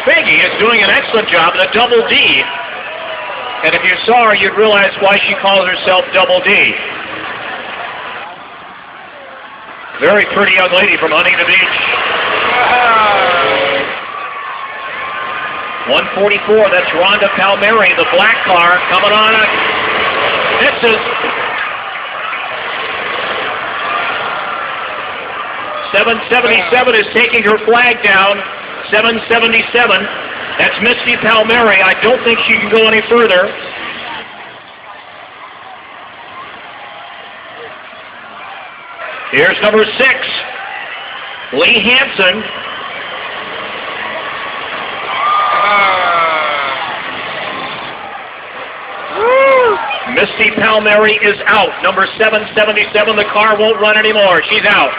Figgy is doing an excellent job in a double D. And if you saw her, you'd realize why she calls herself Double D. Very pretty young lady from Huntington Beach. 144, that's Rhonda Palmieri, the black car, coming on. Misses. 777 is taking her flag down. 777. That's Misty Palmieri. I don't think she can go any further. Here's number 6, Lee Hansen. Misty Palmieri is out. Number 777, the car won't run anymore. She's out.